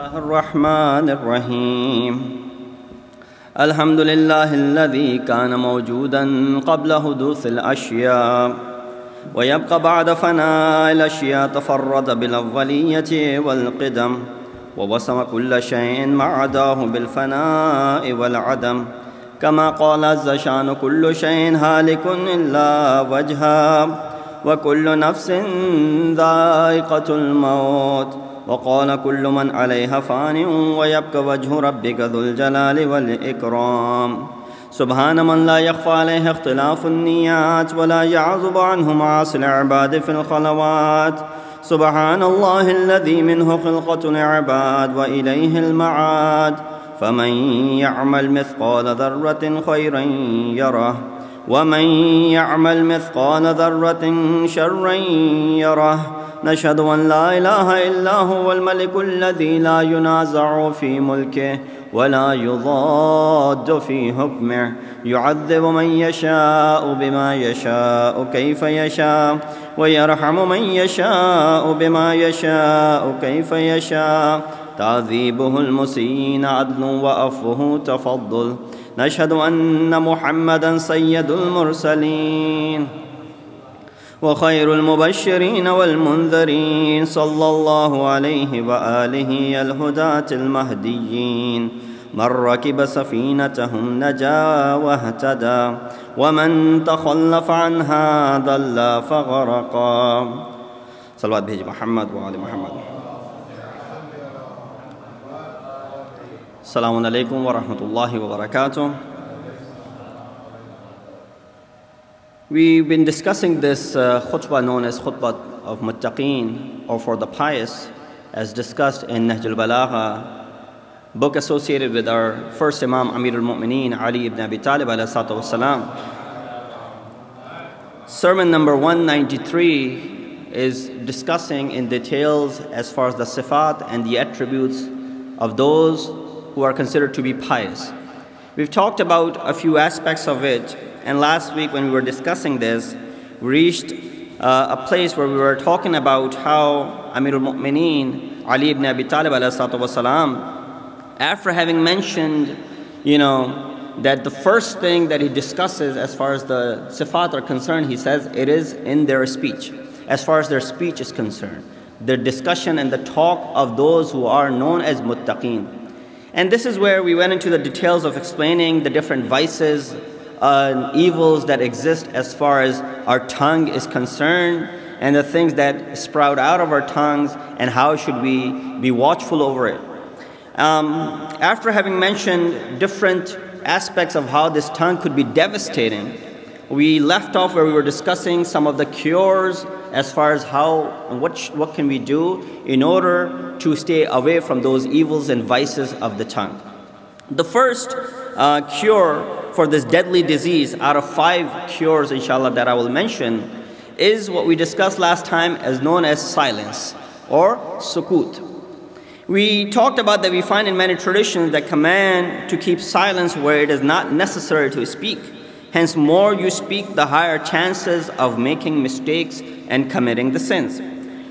الله الرحمن الرحيم الحمد لله الذي كان موجودا قبل حدوث الأشياء ويبقى بعد فناء الأشياء، تفرد بالأولية والقدم ووسم كل شيء ما عداه بالفناء والعدم، كما قال عز شأن كل شيء هالك إلا وجهه وكل نفس ذائقة الموت، وقال كل من عليها فان ويبقى وجه ربك ذو الجلال والإكرام. سبحان من لا يخفى عليه اختلاف النيات ولا يعزب عنه معاصي العباد في الخلوات. سبحان الله الذي منه خلقة العباد وإليه المعاد، فمن يعمل مثقال ذرة خيرا يره ومن يعمل مثقال ذرة شرا يره. نشهد أن لا إله إلا هو الملك الذي لا ينازع في ملكه ولا يضاد في حكمه، يعذب من يشاء بما يشاء كيف يشاء ويرحم من يشاء بما يشاء كيف يشاء، تعذيبه المسيئين عدل وعفوه تفضل. نشهد أن محمدا سيد المرسلين وخير المبشرين والمنذرين، صلى الله عليه وآله الهداة المهديين، من ركب سفينتهم نجا واهتدى ومن تخلف عنها ضل فغرقا. صلوات भेज محمد وآل محمد. Assalamu alaikum wa rahmatullahi wa barakatuh. We've been discussing this khutbah known as khutbah of muttaqeen, or for the pious, as discussed in Nahj al-Balagha, book associated with our first Imam Amir al-Mu'mineen Ali ibn Abi Talib alayhi salatu wassalam. Sermon number 193 is discussing in details as far as the sifat and the attributes of those who are considered to be pious. We've talked about a few aspects of it, and last week when we were discussing this, we reached a place where we were talking about how Amir al-Mu'mineen Ali ibn Abi Talib alayhi salatu wasalam, after having mentioned, that the first thing that he discusses as far as the sifat are concerned, he says it is in their speech. As far as their speech is concerned, their discussion and the talk of those who are known as muttaqeen. And this is where we went into the details of explaining the different vices and evils that exist as far as our tongue is concerned, and the things that sprout out of our tongues, and how should we be watchful over it. After having mentioned different aspects of how this tongue could be devastating, we left off where we were discussing some of the cures as far as what can we do in order to stay away from those evils and vices of the tongue. The first cure for this deadly disease out of 5 cures, inshallah, that I will mention is what we discussed last time as known as silence or sukut. We talked about that we find in many traditions that command to keep silence where it is not necessary to speak. Hence, more you speak, the higher chances of making mistakes and committing the sins.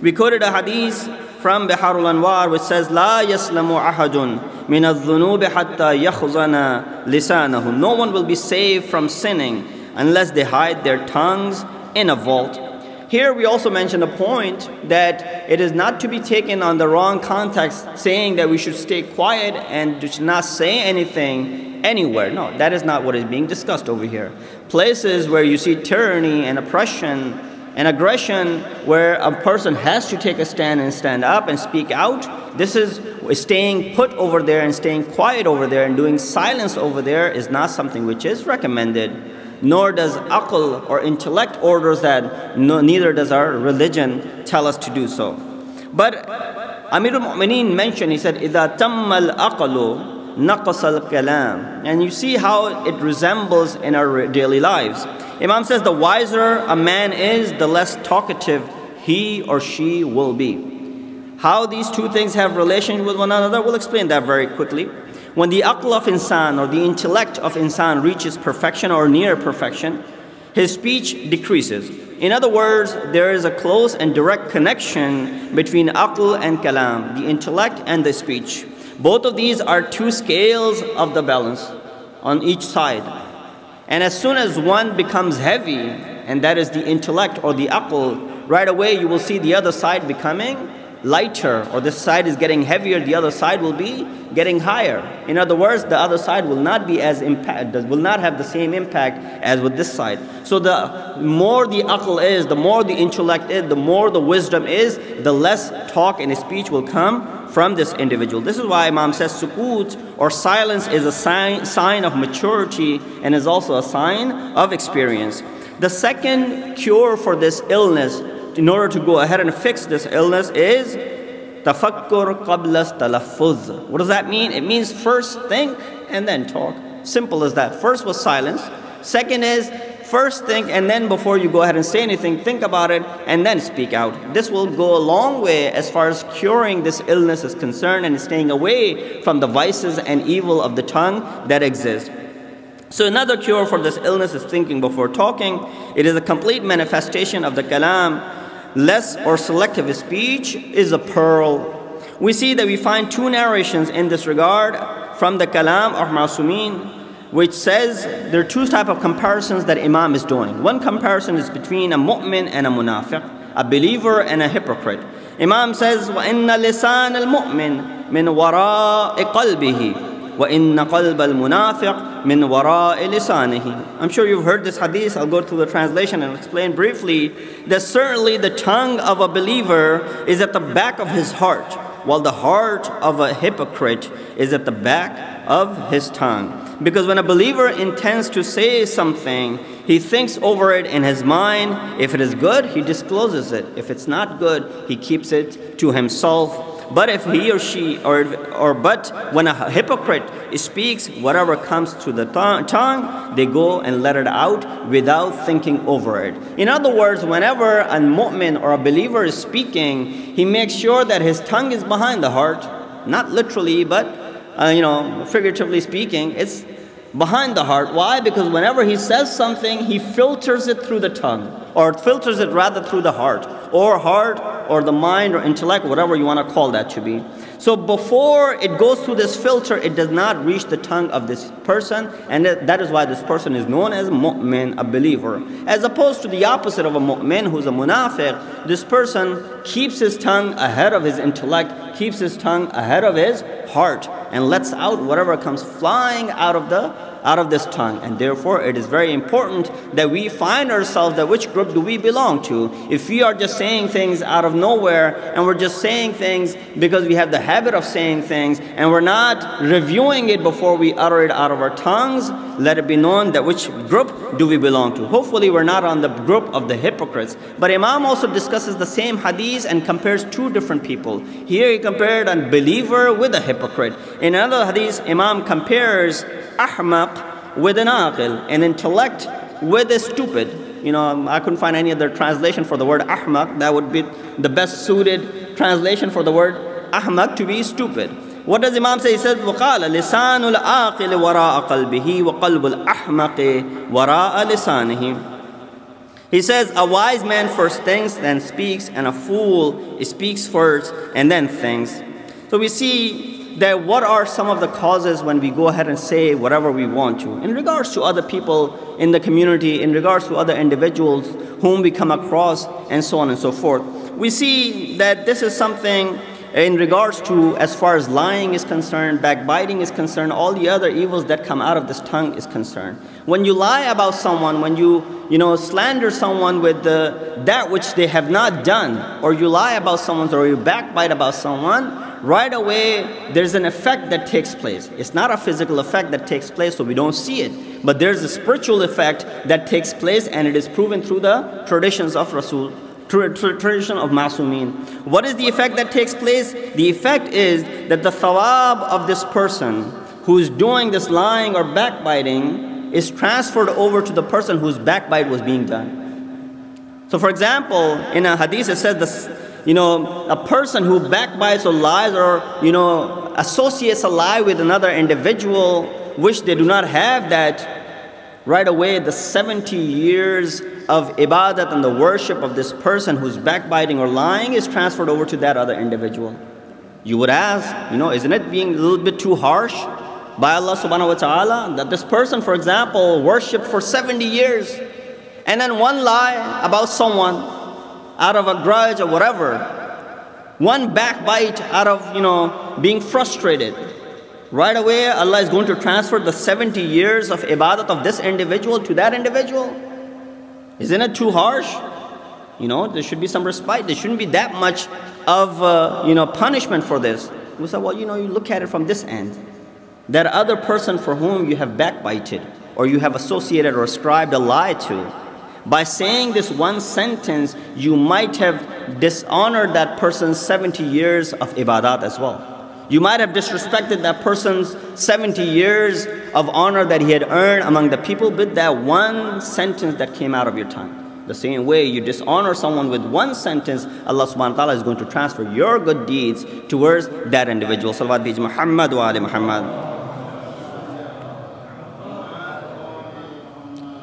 We quoted a hadith from Bihar al-Anwar which says, لا يسلم أحد من الذنوب حتى يخزن لسانه. No one will be saved from sinning unless they hide their tongues in a vault. Here we also mentioned a point that it is not to be taken on the wrong context, saying that we should stay quiet and should not say anything anywhere. No, that is not what is being discussed over here. Places where you see tyranny and oppression and aggression, where a person has to take a stand and stand up and speak out, this is staying put over there and staying quiet over there and doing silence over there is not something which is recommended. Nor does aql or intellect orders that, neither does our religion tell us to do so. But Amir al-Mu'mineen mentioned, he said, إِذَا تَمَّ الْأَقْلُ نَقَصَ الْكَلَامِ. And you see how it resembles in our daily lives. Imam says the wiser a man is, the less talkative he or she will be. How these two things have relation with one another, we'll explain that very quickly. When the aql of insan or the intellect of insan reaches perfection or near perfection, his speech decreases. In other words, there is a close and direct connection between aql and kalam, the intellect and the speech. Both of these are two scales of the balance on each side. And as soon as one becomes heavy, and that is the intellect or the aql, right away you will see the other side becoming lighter, or this side is getting heavier, the other side will be getting higher. In other words, the other side will not be as will not have the same impact as with this side. So the more the aql is, the more the intellect is, the more the wisdom is, the less talk and speech will come from this individual. This is why Imam says sukut or silence is a sign of maturity and is also a sign of experience. The second cure for this illness, in order to go ahead and fix this illness, is tafakkur qabla talaffuz. What does that mean? It means first think and then talk. Simple as that. First was silence. Second is first think, and then before you go ahead and say anything, think about it and then speak out. This will go a long way as far as curing this illness is concerned and staying away from the vices and evil of the tongue that exist. So another cure for this illness is thinking before talking. It is a complete manifestation of the kalam. Less or selective speech is a pearl. We see that we find two narrations in this regard from the kalam of Masumin, which says there are two types of comparisons that Imam is doing. One comparison is between a mu'min and a munafiq, a believer and a hypocrite. Imam says, وَإِنَّ لِسَانَ الْمُؤْمِنِ مِنْ وَرَاءِ قَلْبِهِ وَإِنَّ قَلْبَ الْمُنَافِقِ مِنْ وَرَاءِ لِسَانِهِ. I'm sure you've heard this hadith. I'll go through the translation and explain briefly that certainly the tongue of a believer is at the back of his heart, while the heart of a hypocrite is at the back of his tongue. Because when a believer intends to say something, he thinks over it in his mind. If it is good, he discloses it. If it's not good, he keeps it to himself. But if he or she, but when a hypocrite speaks, whatever comes to the tongue, they go and let it out without thinking over it. In other words, whenever a mu'min or a believer is speaking, he makes sure that his tongue is behind the heart, not literally, but figuratively speaking, it's behind the heart. Why? Because whenever he says something, he filters it through the tongue, or filters it rather through the heart, or the mind or intellect, whatever you want to call that to be. So before it goes through this filter, it does not reach the tongue of this person, and that is why this person is known as mu'min, a believer. As opposed to the opposite of a mu'min, who's a munafiq, this person keeps his tongue ahead of his intellect, keeps his tongue ahead of his heart, and lets out whatever comes flying out of this tongue. And therefore it is very important that we find ourselves that which group do we belong to. If we are just saying things out of nowhere, and we're just saying things because we have the habit of saying things, and we're not reviewing it before we utter it out of our tongues, let it be known that which group do we belong to. Hopefully we're not on the group of the hypocrites. But Imam also discusses the same hadith and compares two different people. Here he compared a believer with a hypocrite. In another hadith, Imam compares ahmaq with an aqil, an intellect with a stupid. I couldn't find any other translation for the word ahmaq. That would be the best suited translation for the word ahmaq, to be stupid. What does Imam say? He says, وَقَالَ لِسَانُ الْعَاقِلِ وَرَاءَ قَلْبِهِ وَقَلْبُ الْأَحْمَقِ وَرَاءَ لِسَانِهِ. He says, a wise man first thinks, then speaks, and a fool speaks first and then thinks. So we see that what are some of the causes when we go ahead and say whatever we want to in regards to other people in the community, in regards to other individuals whom we come across, and so on and so forth. We see that this is something in regards to, as far as lying is concerned, backbiting is concerned, all the other evils that come out of this tongue is concerned. When you lie about someone, when you slander someone with that which they have not done, or you lie about someone, or you backbite about someone, right away there's an effect that takes place. It's not a physical effect that takes place, so we don't see it, but there's a spiritual effect that takes place, and it is proven through the traditions of Rasul, tradition of Masumin. What is the effect that takes place? The effect is that the thawab of this person who's doing this lying or backbiting is transferred over to the person whose backbite was being done. So for example, in a hadith it says this, a person who backbites or lies or associates a lie with another individual which they do not have that right away the 70 years of ibadat and the worship of this person who's backbiting or lying is transferred over to that other individual. You would ask, isn't it being a little bit too harsh by Allah subhanahu wa ta'ala that this person, for example, worshipped for 70 years and then one lie about someone out of a grudge or whatever, one backbite out of, being frustrated. Right away, Allah is going to transfer the 70 years of ibadat of this individual to that individual. Isn't it too harsh? There should be some respite. There shouldn't be that much of, punishment for this. We say, well, you look at it from this end. That other person for whom you have backbited or you have associated or ascribed a lie to, by saying this one sentence, you might have dishonored that person's 70 years of ibadat as well. You might have disrespected that person's 70 years of honor that he had earned among the people with that one sentence that came out of your tongue. The same way you dishonor someone with one sentence, Allah subhanahu wa ta'ala is going to transfer your good deeds towards that individual. Salawat bi Muhammad wa ali Muhammad.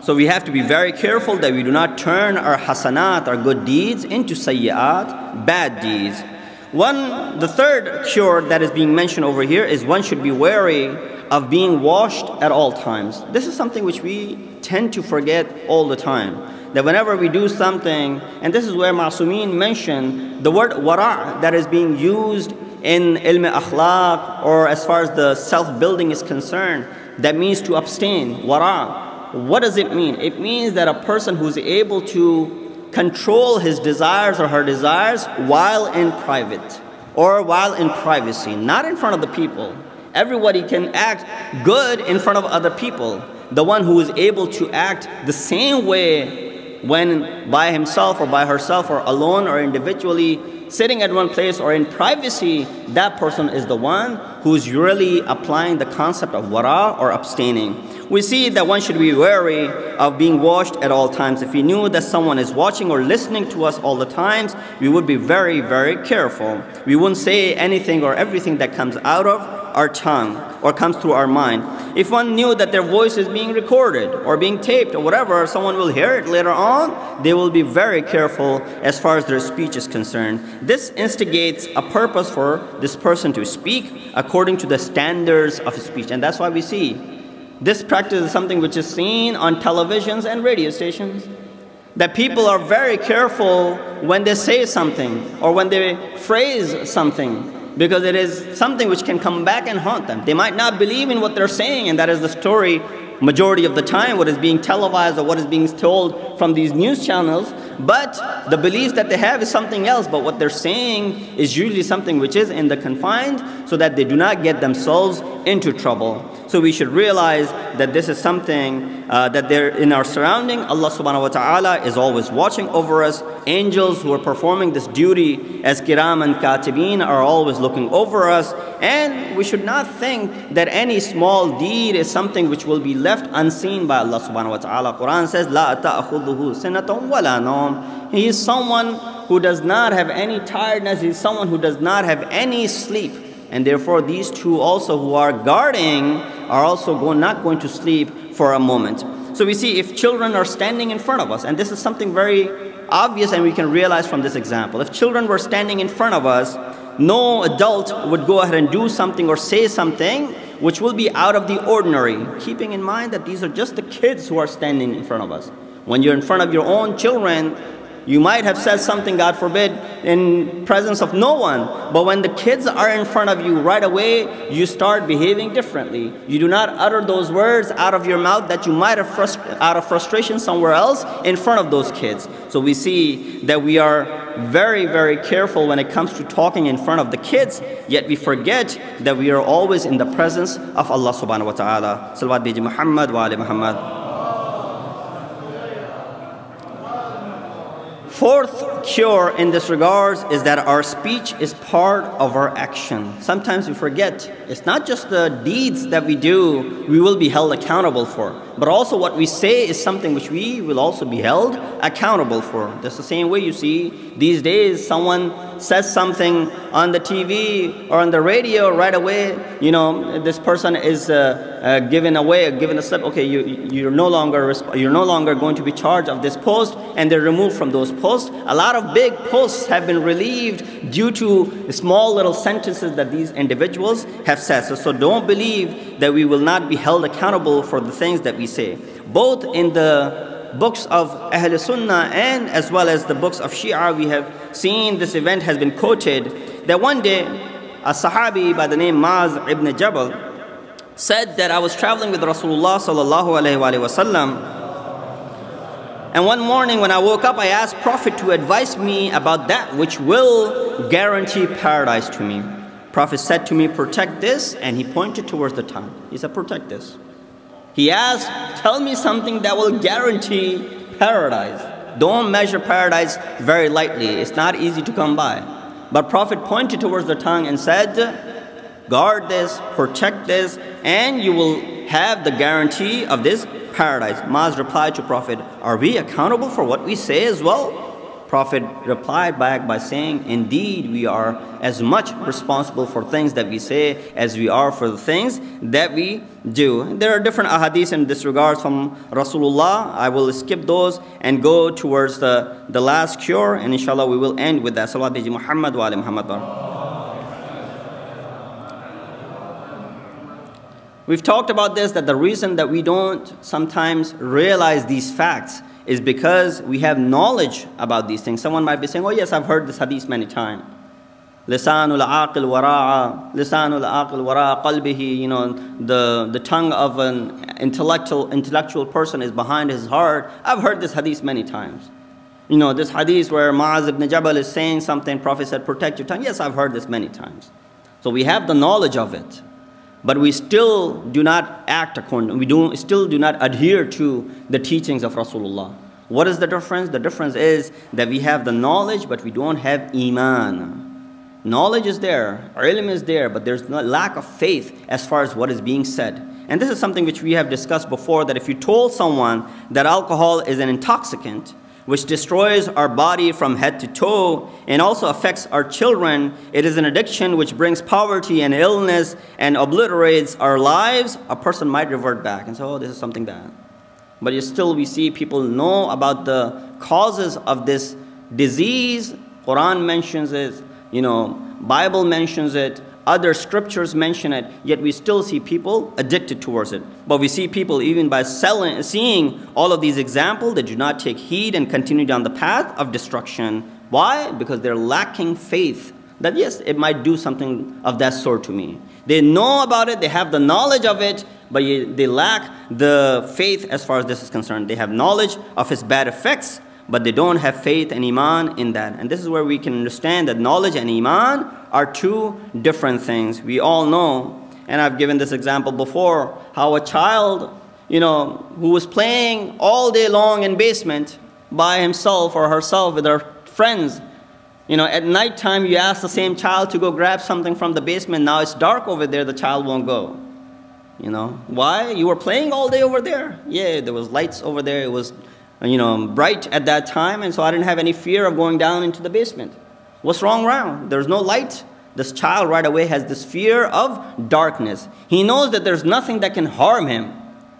So we have to be very careful that we do not turn our hasanat, our good deeds, into sayyi'at, bad deeds. The third cure that is being mentioned over here is one should be wary of being washed at all times. This is something which we tend to forget all the time. That whenever we do something, and this is where Ma'asumeen mentioned the word wara' that is being used in ilm akhlaq or as far as the self-building is concerned, that means to abstain, wara'. What does it mean? It means that a person who's able to control his desires or her desires while in private or while in privacy, not in front of the people. Everybody can act good in front of other people. The one who is able to act the same way when by himself or by herself or alone or individually sitting at one place or in privacy, that person is the one who's really applying the concept of wara or abstaining. We see that one should be wary of being washed at all times. If we knew that someone is watching or listening to us all the times, we would be very, very careful. We wouldn't say anything or everything that comes out of our tongue or comes through our mind. If one knew that their voice is being recorded or being taped or whatever, someone will hear it later on, they will be very careful as far as their speech is concerned. This instigates a purpose for this person to speak according to the standards of speech. And that's why we see this practice is something which is seen on televisions and radio stations. That people are very careful when they say something or when they phrase something, because it is something which can come back and haunt them. They might not believe in what they're saying, and that is the story majority of the time, what is being televised or what is being told from these news channels. But the belief that they have is something else. But what they're saying is usually something which is in the confined, so that they do not get themselves into trouble. So we should realize that this is something that they're in our surrounding. Allah subhanahu wa ta'ala is always watching over us. Angels who are performing this duty as kiram and katibin are always looking over us. And we should not think that any small deed is something which will be left unseen by Allah subhanahu wa ta'ala. Quran says, La ta'khudhuhu sinatun wala nawm. He is someone who does not have any tiredness. He is someone who does not have any sleep. And therefore these two also who are guarding are also not going to sleep for a moment. So we see if children are standing in front of us, and this is something very obvious and we can realize from this example. If children were standing in front of us, no adult would go ahead and do something or say something which will be out of the ordinary, keeping in mind that these are just the kids who are standing in front of us. When you're in front of your own children, you might have said something, God forbid, in presence of no one. But when the kids are in front of you, right away, you start behaving differently. You do not utter those words out of your mouth that you might have out of frustration somewhere else in front of those kids. So we see that we are very, very careful when it comes to talking in front of the kids, yet we forget that we are always in the presence of Allah subhanahu wa ta'ala. Salawat bi Muhammad wa ali Muhammad. Fourth cure in this regard is that our speech is part of our action. Sometimes we forget it's not just the deeds that we do we will be held accountable for. but also what we say is something which we will also be held accountable for. That's the same way you see these days someone says something on the TV or on the radio, right away, you know, this person is given a slip. Okay, you're no longer going to be charged of this post, and they're removed from those posts. A lot of big posts have been relieved due to small little sentences that these individuals have said. So don't believe that we will not be held accountable for the things that we say. Both in the books of Ahl Sunnah and as well as the books of Shia, we have seen this event has been quoted that one day a Sahabi by the name Mu'adh ibn Jabal said that I was traveling with Rasulullah sallallahu alaihi wasallam, and one morning when I woke up, I asked Prophet to advise me about that which will guarantee paradise to me. Prophet said to me, protect this, and he pointed towards the tongue. He said, protect this. He asked, tell me something that will guarantee paradise. Don't measure paradise very lightly. It's not easy to come by. But Prophet pointed towards the tongue and said, guard this, protect this, and you will have the guarantee of this paradise. Mu'adh replied to Prophet, are we accountable for what we say as well? Prophet replied back by saying, indeed, we are as much responsible for things that we say as we are for the things that we do. There are different ahadith in this regard from Rasulullah. I will skip those and go towards the last cure, and inshallah we will end with that. Salawat bi Muhammad wa ali Muhammad. We've talked about this, that the reason that we don't sometimes realize these facts is because we have knowledge about these things. Someone might be saying, oh yes, I've heard this hadith many times. Lisanul aqil wara'a, lisanul aqil wara'a qalbihi, you know, the tongue of an intellectual person is behind his heart. I've heard this hadith many times. You know, this hadith where Mu'adh ibn Jabal is saying something, Prophet said, protect your tongue. Yes, I've heard this many times. So we have the knowledge of it, but we still do not act according, we still do not adhere to the teachings of Rasulullah. What is the difference? The difference is that we have the knowledge, but we don't have iman. Knowledge is there, ilm is there, but there's no lack of faith as far as what is being said. And this is something which we have discussed before, that if you told someone that alcohol is an intoxicant, which destroys our body from head to toe and also affects our children, it is an addiction which brings poverty and illness and obliterates our lives, a person might revert back and say, oh, this is something bad. But still we see people know about the causes of this disease. Quran mentions it, you know, Bible mentions it, other scriptures mention it, yet we still see people addicted towards it. But we see people, even by seeing all of these examples, they do not take heed and continue down the path of destruction. Why? Because they're lacking faith that yes, it might do something of that sort to me. They know about it, they have the knowledge of it, but they lack the faith as far as this is concerned. They have knowledge of its bad effects, but they don't have faith and iman in that. And this is where we can understand that knowledge and iman are two different things. We all know, and I've given this example before, how a child, you know, who was playing all day long in basement by himself or herself with her friends, you know, at night time you ask the same child to go grab something from the basement. Now it's dark over there, the child won't go. You know, why? You were playing all day over there. Yeah, there was lights over there. It was, you know, bright at that time, and so I didn't have any fear of going down into the basement. What's wrong around? There's no light. This child right away has this fear of darkness. He knows that there's nothing that can harm him,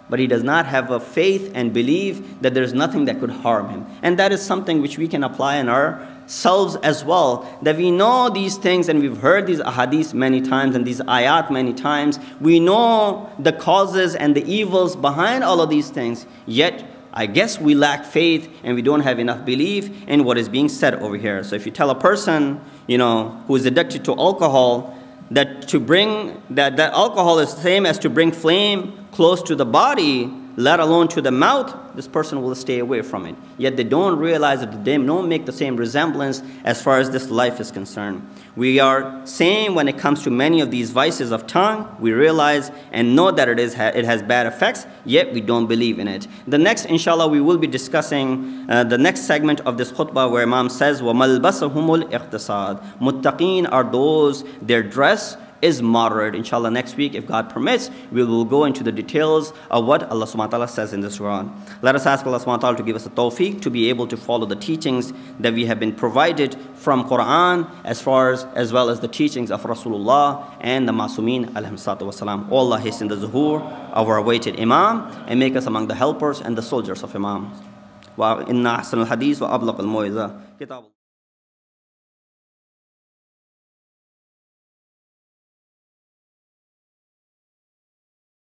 but he does not have a faith and believe that there's nothing that could harm him. And that is something which we can apply in ourselves as well, that we know these things and we've heard these ahadith many times and these ayat many times. We know the causes and the evils behind all of these things, yet I guess we lack faith and we don't have enough belief in what is being said over here. So if you tell a person, you know, who is addicted to alcohol, that alcohol is the same as to bring flame close to the body, let alone to the mouth, this person will stay away from it. Yet they don't realize that they don't make the same resemblance as far as this life is concerned. We are same when it comes to many of these vices of tongue. We realize and know that it has bad effects, yet we don't believe in it. The next, inshallah, we will be discussing the next segment of this khutbah where Imam says, وَمَلْبَسَهُمُ الْإِقْتِصَادِ. Muttaqeen are those, their dress is moderate. Inshallah, next week, if God permits, we will go into the details of what Allah subhanahu wa ta'ala says in this Quran. Let us ask Allah subhanahu wa ta'ala to give us the tawfiq to be able to follow the teachings that we have been provided from Quran, as well as the teachings of Rasulullah and the Masumeen alayhi salatu wasalam. Oh Allah, hasten the zuhur of our awaited Imam and make us among the helpers and the soldiers of Imam. Wa inna ahsanul hadith wa ablaq al-mu'iza.